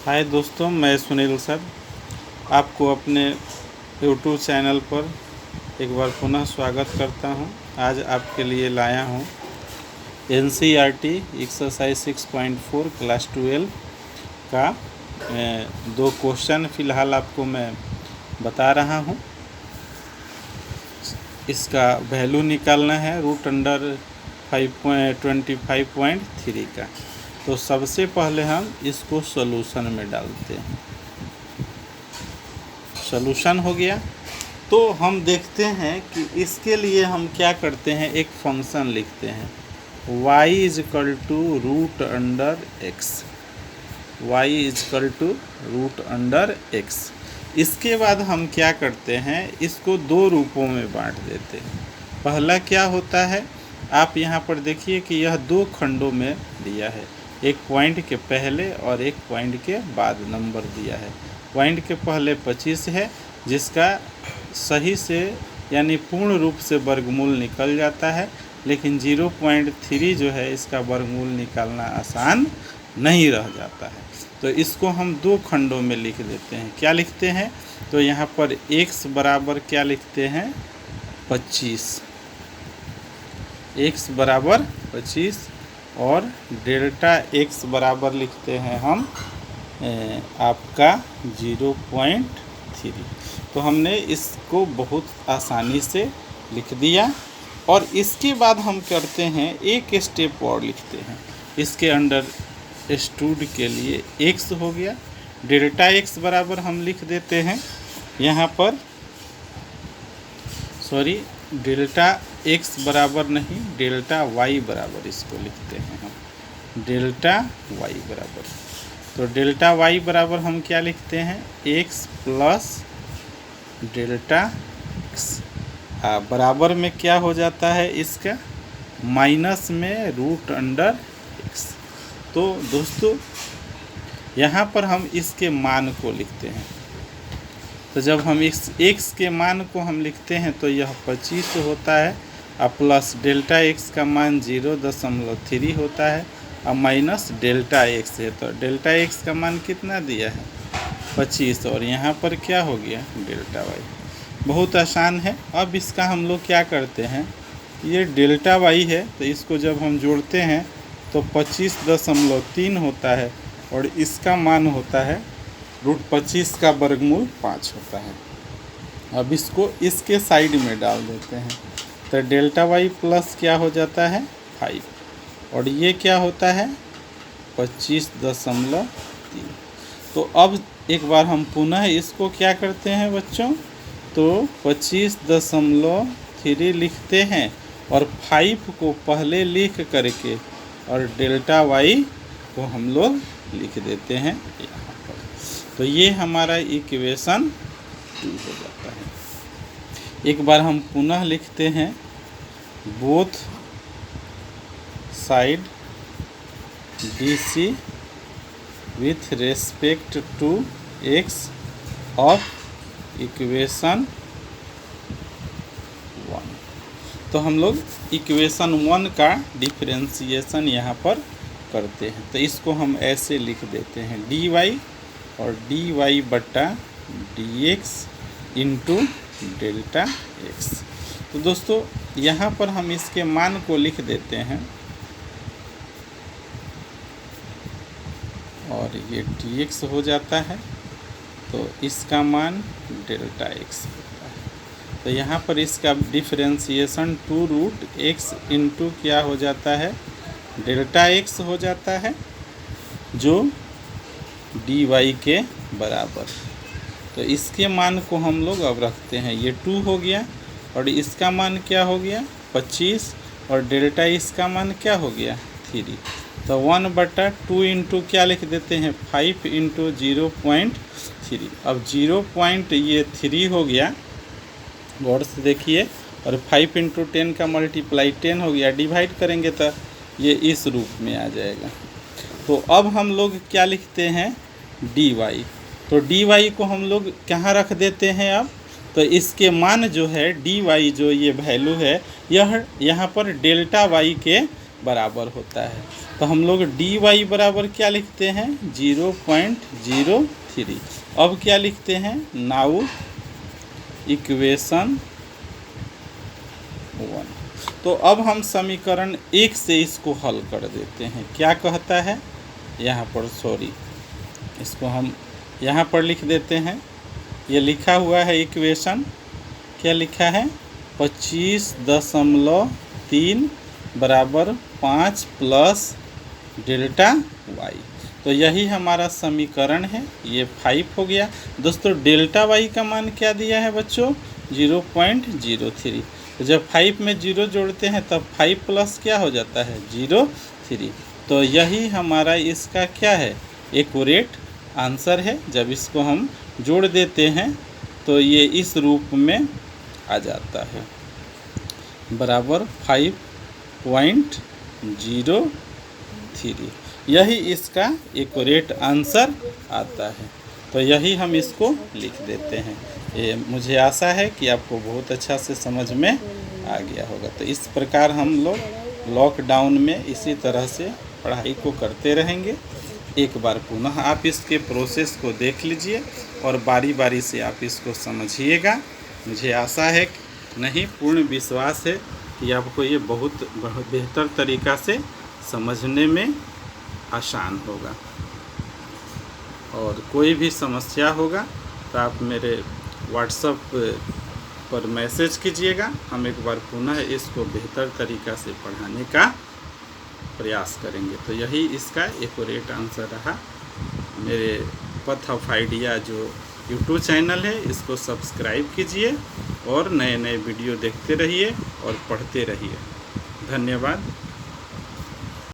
हाय दोस्तों, मैं सुनील सर आपको अपने यूट्यूब चैनल पर एक बार पुनः स्वागत करता हूं। आज आपके लिए लाया हूं NCERT एक्सरसाइज 6.4 क्लास 12 का दो क्वेश्चन फ़िलहाल आपको मैं बता रहा हूं। इसका वैल्यू निकालना है √25.3 का। तो सबसे पहले हम इसको सॉल्यूशन में डालते हैं। सॉल्यूशन हो गया तो हम देखते हैं कि इसके लिए हम क्या करते हैं, एक फंक्शन लिखते हैं y = √x। y = √x। इसके बाद हम क्या करते हैं, इसको दो रूपों में बांट देते हैं। पहला क्या होता है, आप यहाँ पर देखिए कि यह दो खंडों में दिया है, एक पॉइंट के पहले और एक पॉइंट के बाद नंबर दिया है। पॉइंट के पहले 25 है, जिसका सही से यानी पूर्ण रूप से वर्गमूल निकल जाता है, लेकिन 0.3 जो है इसका वर्गमूल निकालना आसान नहीं रह जाता है। तो इसको हम दो खंडों में लिख देते हैं। क्या लिखते हैं, तो यहाँ पर x बराबर क्या लिखते हैं 25, x बराबर 25 और डेल्टा x बराबर लिखते हैं हम आपका 0.3। तो हमने इसको बहुत आसानी से लिख दिया। और इसके बाद हम करते हैं एक स्टेप और लिखते हैं। इसके अंडर स्टूड के लिए x हो गया, डेल्टा x बराबर हम लिख देते हैं यहाँ पर, सॉरी डेल्टा x बराबर नहीं, डेल्टा y बराबर इसको लिखते हैं हम, डेल्टा y बराबर। तो डेल्टा y बराबर हम क्या लिखते हैं, x प्लस डेल्टा x। बराबर में क्या हो जाता है इसका, माइनस में √x। तो दोस्तों यहाँ पर हम इसके मान को लिखते हैं। तो जब हम इस x के मान को हम लिखते हैं तो यह 25 होता है, और प्लस डेल्टा x का मान 0.3 होता है, और माइनस डेल्टा x है। तो डेल्टा x का मान कितना दिया है 25, और यहाँ पर क्या हो गया डेल्टा y। बहुत आसान है। अब इसका हम लोग क्या करते हैं, ये डेल्टा y है तो इसको जब हम जोड़ते हैं तो 25.3 होता है, और इसका मान होता है √25 का वर्गमूल 5 होता है। अब इसको इसके साइड में डाल देते हैं, तो डेल्टा y प्लस क्या हो जाता है 5, और ये क्या होता है 25.3। तो अब एक बार हम पुनः इसको क्या करते हैं बच्चों, तो 25.3 लिखते हैं और 5 को पहले लिख करके और डेल्टा y को हम लोग लिख देते हैं यहाँ पर। तो ये हमारा इक्वेशन 2 हो जाता है। एक बार हम पुनः लिखते हैं, both side BC with respect to x of equation 1। तो हम लोग इक्वेशन 1 का डिफरेंशिएशन यहाँ पर करते हैं। तो इसको हम ऐसे लिख देते हैं, dy और dy/dx इंटू डेल्टा x। तो दोस्तों यहाँ पर हम इसके मान को लिख देते हैं, और ये dx हो जाता है, तो इसका मान डेल्टा x होता है। तो यहाँ पर इसका डिफरेंशिएशन 2√x इंटू क्या हो जाता है डेल्टा x हो जाता है, जो dy के बराबर। तो इसके मान को हम लोग अब रखते हैं, ये 2 हो गया, और इसका मान क्या हो गया 25, और डेल्टा इसका मान क्या हो गया 3। तो 1/2 इंटू क्या लिख देते हैं 5 इंटू 0.3। अब 0.3 हो गया, गौर से देखिए, और 5 इंटू 10 का मल्टीप्लाई 10 हो गया, डिवाइड करेंगे तो ये इस रूप में आ जाएगा। तो अब हम लोग क्या लिखते हैं dy। तो dy को हम लोग कहाँ रख देते हैं अब, तो इसके मान जो है dy जो ये वैल्यू है, यह यहाँ पर डेल्टा y के बराबर होता है। तो हम लोग डी वाई बराबर क्या लिखते हैं 0.03। अब क्या लिखते हैं नाउ इक्वेशन 1। तो अब हम समीकरण 1 से इसको हल कर देते हैं। क्या कहता है यहाँ पर, सॉरी इसको हम यहाँ पर लिख देते हैं। ये लिखा हुआ है इक्वेशन, क्या लिखा है 25.3 बराबर 5 प्लस डेल्टा वाई। तो यही हमारा समीकरण है, ये 5 हो गया। दोस्तों डेल्टा वाई का मान क्या दिया है बच्चों 0.03। तो जब 5 में 0 जोड़ते हैं तब 5 प्लस क्या हो जाता है 0.3। तो यही हमारा इसका क्या है एक्यूरेट आंसर है। जब इसको हम जोड़ देते हैं तो ये इस रूप में आ जाता है बराबर 5.03। यही इसका एक्यूरेट आंसर आता है। तो यही हम इसको लिख देते हैं। ये मुझे आशा है कि आपको बहुत अच्छा से समझ में आ गया होगा। तो इस प्रकार हम लोग लॉकडाउन में इसी तरह से पढ़ाई को करते रहेंगे। एक बार पुनः आप इसके प्रोसेस को देख लीजिए और बारी बारी से आप इसको समझिएगा। मुझे आशा है, नहीं पूर्ण विश्वास है कि आपको ये बहुत बेहतर तरीक़ा से समझने में आसान होगा। और कोई भी समस्या होगा तो आप मेरे व्हाट्सएप पर मैसेज कीजिएगा। हम एक बार पुनः इसको बेहतर तरीक़ा से पढ़ाने का प्रयास करेंगे। तो यही इसका एक्यूरेट आंसर रहा। मेरे पथ ऑफ आइडिया जो यूट्यूब चैनल है इसको सब्सक्राइब कीजिए और नए नए वीडियो देखते रहिए और पढ़ते रहिए। धन्यवाद।